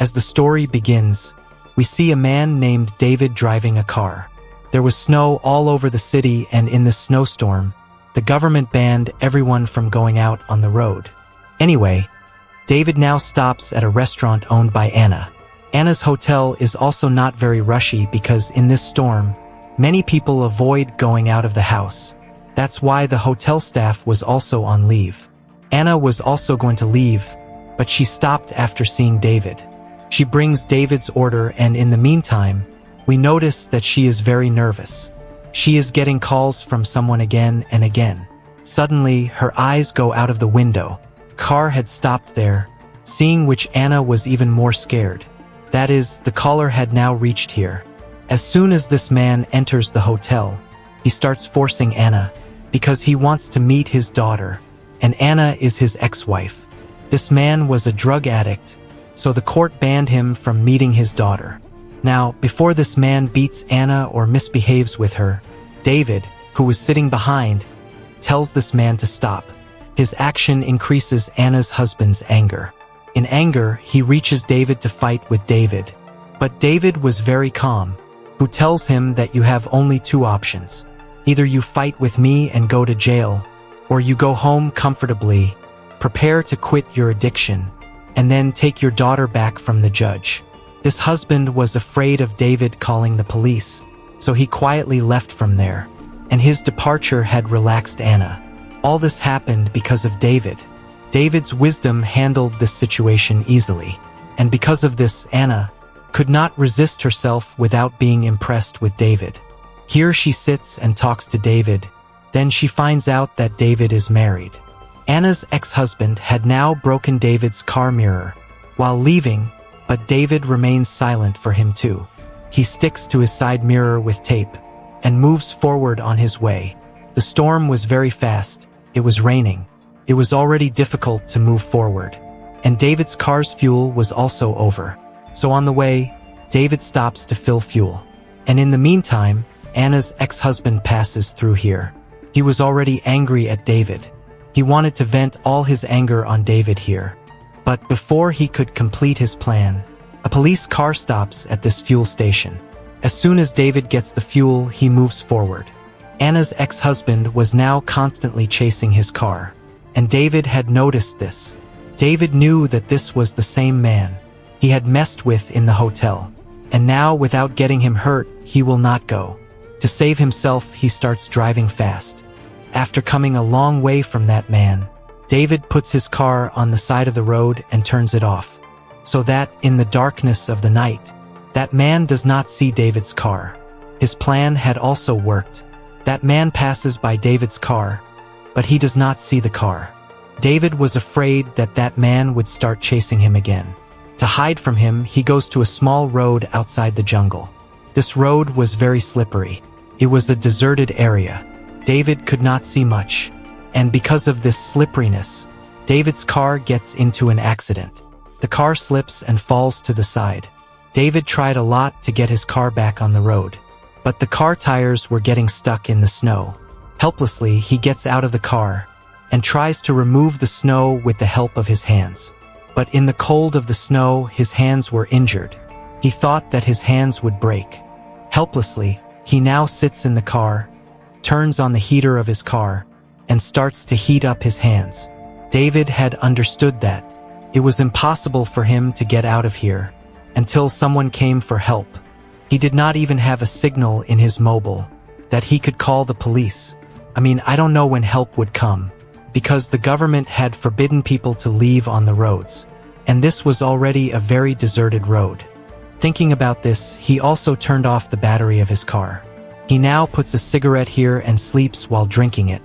As the story begins, we see a man named David driving a car. There was snow all over the city, and in this snowstorm, the government banned everyone from going out on the road. Anyway, David now stops at a restaurant owned by Anna. Anna's hotel is also not very rushy because in this storm, many people avoid going out of the house. That's why the hotel staff was also on leave. Anna was also going to leave, but she stopped after seeing David. She brings David's order, and in the meantime, we notice that she is very nervous. She is getting calls from someone again and again. Suddenly, her eyes go out of the window. Car had stopped there, seeing which Anna was even more scared. That is, the caller had now reached here. As soon as this man enters the hotel, he starts forcing Anna, because he wants to meet his daughter, and Anna is his ex-wife. This man was a drug addict, so the court banned him from meeting his daughter. Now, before this man beats Anna or misbehaves with her, David, who was sitting behind, tells this man to stop. His action increases Anna's husband's anger. In anger, he reaches David to fight with David. But David was very calm, who tells him that you have only two options. Either you fight with me and go to jail, or you go home comfortably, prepare to quit your addiction, and then take your daughter back from the judge. This husband was afraid of David calling the police, so he quietly left from there, and his departure had relaxed Anna. All this happened because of David. David's wisdom handled this situation easily, and because of this, Anna could not resist herself without being impressed with David. Here she sits and talks to David, then she finds out that David is married. Anna's ex-husband had now broken David's car mirror while leaving, but David remains silent for him too. He sticks to his side mirror with tape and moves forward on his way. The storm was very fast. It was raining. It was already difficult to move forward, and David's car's fuel was also over. So on the way, David stops to fill fuel. And in the meantime, Anna's ex-husband passes through here. He was already angry at David. He wanted to vent all his anger on David here. But before he could complete his plan, a police car stops at this fuel station. As soon as David gets the fuel, he moves forward. Anna's ex-husband was now constantly chasing his car, and David had noticed this. David knew that this was the same man he had messed with in the hotel, and now without getting him hurt, he will not go. To save himself, he starts driving fast. After coming a long way from that man, David puts his car on the side of the road and turns it off, so that, in the darkness of the night, that man does not see David's car. His plan had also worked. That man passes by David's car, but he does not see the car. David was afraid that that man would start chasing him again. To hide from him, he goes to a small road outside the jungle. This road was very slippery. It was a deserted area. David could not see much, and because of this slipperiness, David's car gets into an accident. The car slips and falls to the side. David tried a lot to get his car back on the road, but the car tires were getting stuck in the snow. Helplessly, he gets out of the car and tries to remove the snow with the help of his hands. But in the cold of the snow, his hands were injured. He thought that his hands would break. Helplessly, he now sits in the car, turns on the heater of his car, and starts to heat up his hands. David had understood that it was impossible for him to get out of here until someone came for help. He did not even have a signal in his mobile that he could call the police. I don't know when help would come, because the government had forbidden people to leave on the roads, and this was already a very deserted road. Thinking about this, he also turned off the battery of his car. He now puts a cigarette here and sleeps while drinking it.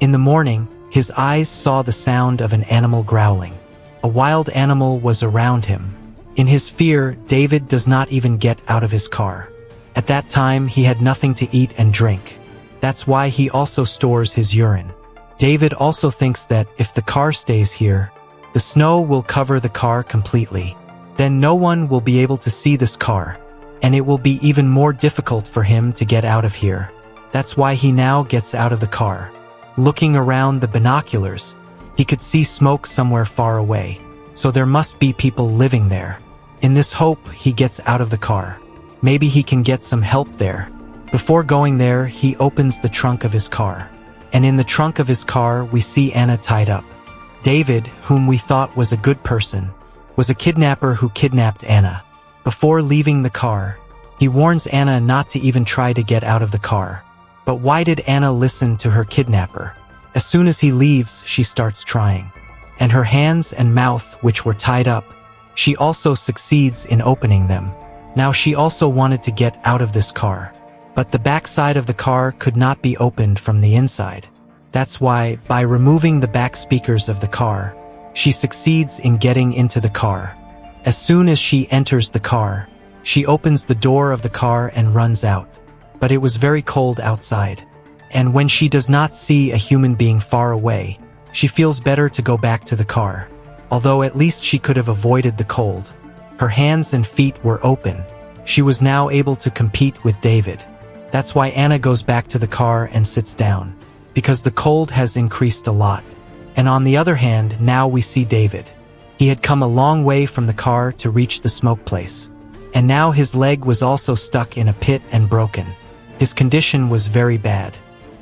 In the morning, his eyes saw the sound of an animal growling. A wild animal was around him. In his fear, David does not even get out of his car. At that time, he had nothing to eat and drink. That's why he also stores his urine. David also thinks that if the car stays here, the snow will cover the car completely. Then no one will be able to see this car, and it will be even more difficult for him to get out of here. That's why he now gets out of the car. Looking around the binoculars, he could see smoke somewhere far away, so there must be people living there. In this hope, he gets out of the car. Maybe he can get some help there. Before going there, he opens the trunk of his car. And in the trunk of his car, we see Anna tied up. David, whom we thought was a good person, was a kidnapper who kidnapped Anna. Before leaving the car, he warns Anna not to even try to get out of the car. But why did Anna listen to her kidnapper? As soon as he leaves, she starts trying. And her hands and mouth, which were tied up, she also succeeds in opening them. Now she also wanted to get out of this car. But the backside of the car could not be opened from the inside. That's why, by removing the back speakers of the car, she succeeds in getting into the car. As soon as she enters the car, she opens the door of the car and runs out. But it was very cold outside. And when she does not see a human being far away, she feels better to go back to the car. Although at least she could have avoided the cold. Her hands and feet were open. She was now able to compete with David. That's why Anna goes back to the car and sits down. Because the cold has increased a lot. And on the other hand, now we see David. He had come a long way from the car to reach the smoke place. And now his leg was also stuck in a pit and broken. His condition was very bad.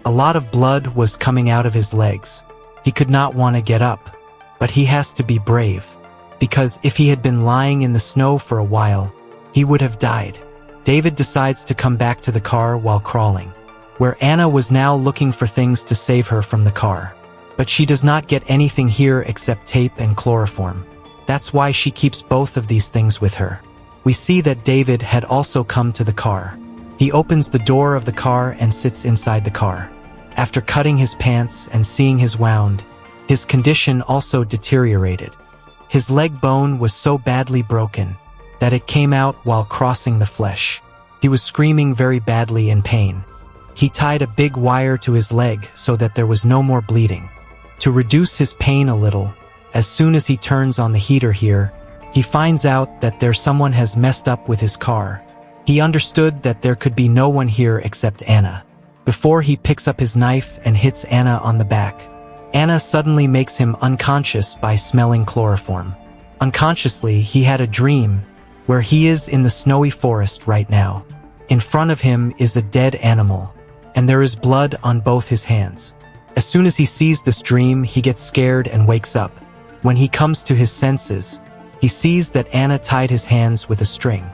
A lot of blood was coming out of his legs. He could not want to get up. But he has to be brave. Because if he had been lying in the snow for a while, he would have died. David decides to come back to the car while crawling, where Anna was now looking for things to save her from the car. But she does not get anything here except tape and chloroform. That's why she keeps both of these things with her. We see that David had also come to the car. He opens the door of the car and sits inside the car. After cutting his pants and seeing his wound, his condition also deteriorated. His leg bone was so badly broken that it came out while crossing the flesh. He was screaming very badly in pain. He tied a big wire to his leg so that there was no more bleeding. To reduce his pain a little, as soon as he turns on the heater here, he finds out that someone has messed up with his car. He understood that there could be no one here except Anna. Before he picks up his knife and hits Anna on the back, Anna suddenly makes him unconscious by smelling chloroform. Unconsciously, he had a dream where he is in the snowy forest right now. In front of him is a dead animal, and there is blood on both his hands. As soon as he sees this dream, he gets scared and wakes up. When he comes to his senses, he sees that Anna tied his hands with a string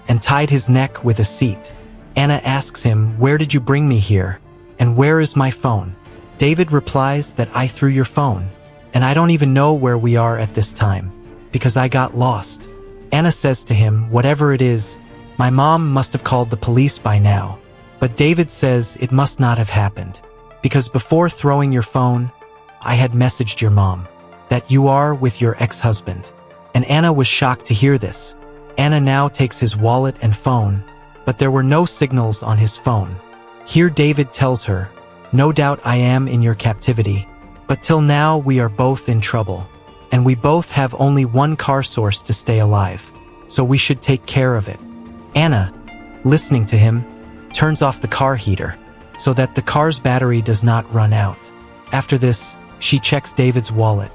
and tied his neck with a seat. Anna asks him, "Where did you bring me here? And where is my phone?" David replies that I threw your phone, and I don't even know where we are at this time, because I got lost. Anna says to him, "Whatever it is, my mom must have called the police by now." But David says it must not have happened, because before throwing your phone, I had messaged your mom that you are with your ex-husband. And Anna was shocked to hear this. Anna now takes his wallet and phone, but there were no signals on his phone. Here David tells her, "No doubt I am in your captivity, but till now we are both in trouble, and we both have only one car source to stay alive, so we should take care of it." Anna, listening to him, turns off the car heater, so that the car's battery does not run out. After this, she checks David's wallet,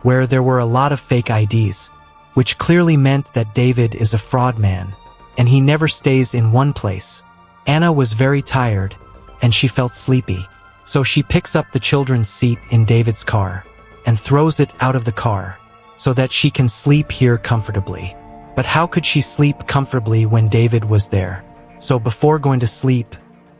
where there were a lot of fake IDs, which clearly meant that David is a fraud man, and he never stays in one place. Anna was very tired, and she felt sleepy, so she picks up the children's seat in David's car and throws it out of the car, so that she can sleep here comfortably. But how could she sleep comfortably when David was there? So before going to sleep,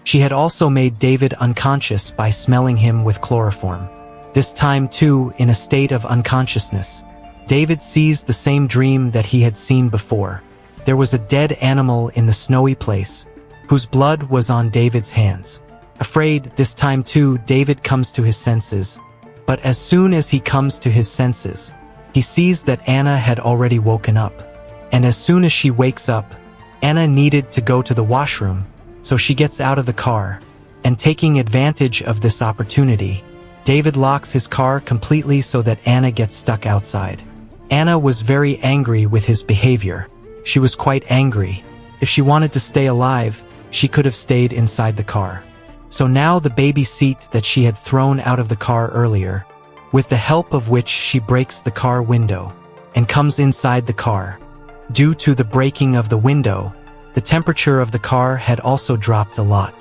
she had also made David unconscious by smelling him with chloroform. This time too, in a state of unconsciousness, David sees the same dream that he had seen before. There was a dead animal in the snowy place, whose blood was on David's hands. Afraid, this time too, David comes to his senses. But as soon as he comes to his senses, he sees that Anna had already woken up. And as soon as she wakes up, Anna needed to go to the washroom, so she gets out of the car. And taking advantage of this opportunity, David locks his car completely so that Anna gets stuck outside. Anna was very angry with his behavior. She was quite angry. If she wanted to stay alive, she could have stayed inside the car. So now the baby seat that she had thrown out of the car earlier, with the help of which she breaks the car window and comes inside the car. Due to the breaking of the window, the temperature of the car had also dropped a lot.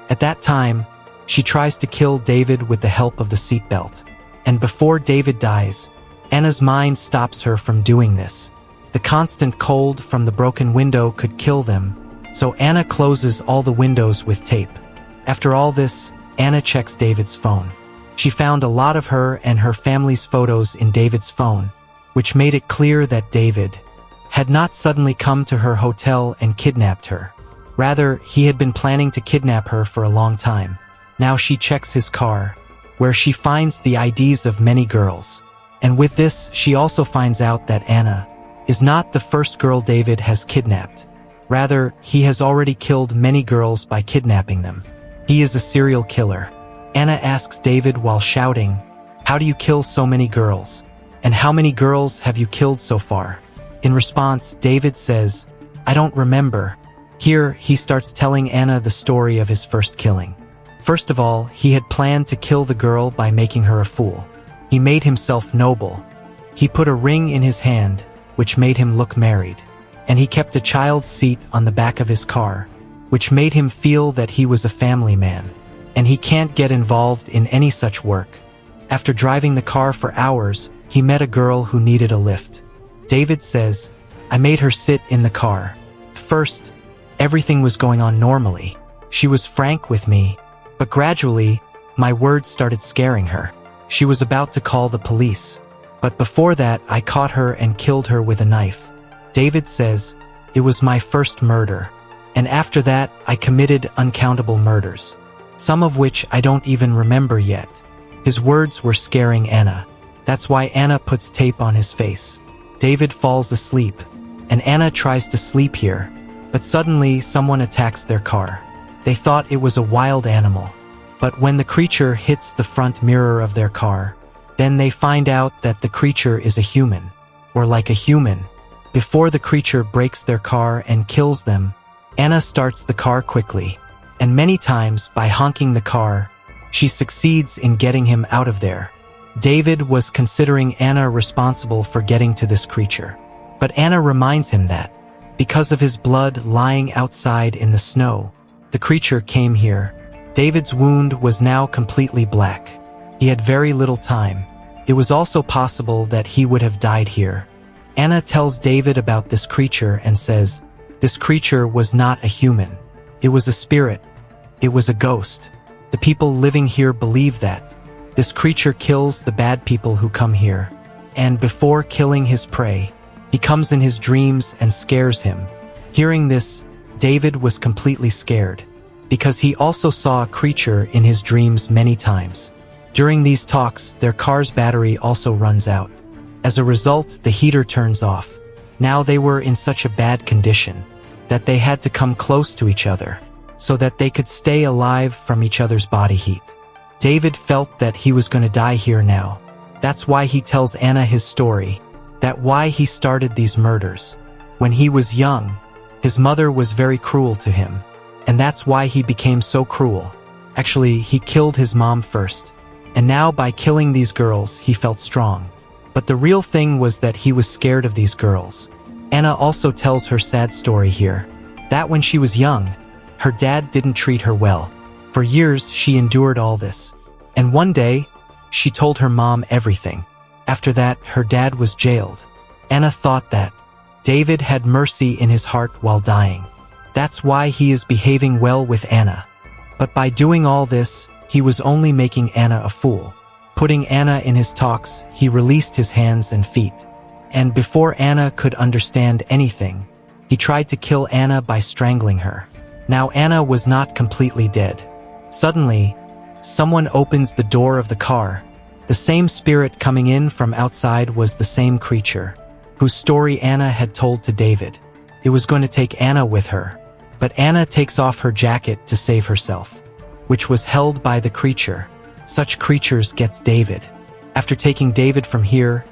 At that time, she tries to kill David with the help of the seatbelt. And before David dies, Anna's mind stops her from doing this. The constant cold from the broken window could kill them, so Anna closes all the windows with tape. After all this, Anna checks David's phone. She found a lot of her and her family's photos in David's phone, which made it clear that David had not suddenly come to her hotel and kidnapped her. Rather, he had been planning to kidnap her for a long time. Now she checks his car, where she finds the IDs of many girls. And with this, she also finds out that Anna is not the first girl David has kidnapped. Rather, he has already killed many girls by kidnapping them. He is a serial killer. Anna asks David while shouting, "How do you kill so many girls? And how many girls have you killed so far?" In response, David says, "I don't remember." Here, he starts telling Anna the story of his first killing. First of all, he had planned to kill the girl by making her a fool. He made himself noble. He put a ring in his hand, which made him look married. And he kept a child's seat on the back of his car, which made him feel that he was a family man. And he can't get involved in any such work. After driving the car for hours, he met a girl who needed a lift. David says, "I made her sit in the car. First, everything was going on normally. She was frank with me, but gradually, my words started scaring her. She was about to call the police. But before that, I caught her and killed her with a knife." David says, "It was my first murder. And after that, I committed uncountable murders, some of which I don't even remember yet." His words were scaring Anna. That's why Anna puts tape on his face. David falls asleep, and Anna tries to sleep here, but suddenly someone attacks their car. They thought it was a wild animal, but when the creature hits the front mirror of their car, then they find out that the creature is a human, or like a human. Before the creature breaks their car and kills them, Anna starts the car quickly, and many times by honking the car, she succeeds in getting him out of there. David was considering Anna responsible for getting to this creature. But Anna reminds him that, because of his blood lying outside in the snow, the creature came here. David's wound was now completely black. He had very little time. It was also possible that he would have died here. Anna tells David about this creature and says, "This creature was not a human. It was a spirit. It was a ghost. The people living here believe that. This creature kills the bad people who come here. And before killing his prey, he comes in his dreams and scares him." Hearing this, David was completely scared, because he also saw a creature in his dreams many times. During these talks, their car's battery also runs out. As a result, the heater turns off. Now they were in such a bad condition that they had to come close to each other so that they could stay alive from each other's body heat. David felt that he was going to die here now. That's why he tells Anna his story, that why he started these murders. When he was young, his mother was very cruel to him, and that's why he became so cruel. Actually, he killed his mom first, and now by killing these girls, he felt strong. But the real thing was that he was scared of these girls. Anna also tells her sad story here, that when she was young, her dad didn't treat her well. For years, she endured all this. And one day, she told her mom everything. After that, her dad was jailed. Anna thought that David had mercy in his heart while dying. That's why he is behaving well with Anna. But by doing all this, he was only making Anna a fool. Putting Anna in his talks, he released his hands and feet. And before Anna could understand anything, he tried to kill Anna by strangling her. Now Anna was not completely dead. Suddenly, someone opens the door of the car. The same spirit coming in from outside was the same creature, whose story Anna had told to David. It was going to take Anna with her, but Anna takes off her jacket to save herself, which was held by the creature. Such creatures gets David. After taking David from here,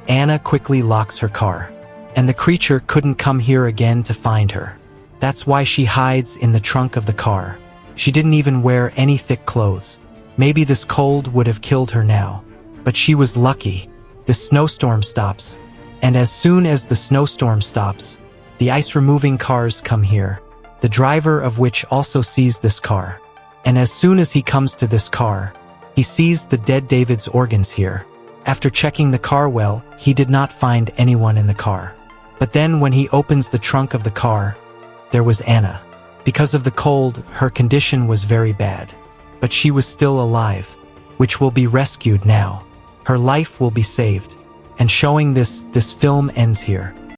Anna quickly locks her car, and the creature couldn't come here again to find her. That's why she hides in the trunk of the car. She didn't even wear any thick clothes. Maybe this cold would have killed her now. But she was lucky. The snowstorm stops. And as soon as the snowstorm stops, The ice-removing cars come here, the driver of which also sees this car. And as soon as he comes to this car, he sees the dead David's organs here. After checking the car well, he did not find anyone in the car. But then when he opens the trunk of the car, there was Anna. Because of the cold, her condition was very bad. But she was still alive, which will be rescued now. Her life will be saved. And showing this film ends here.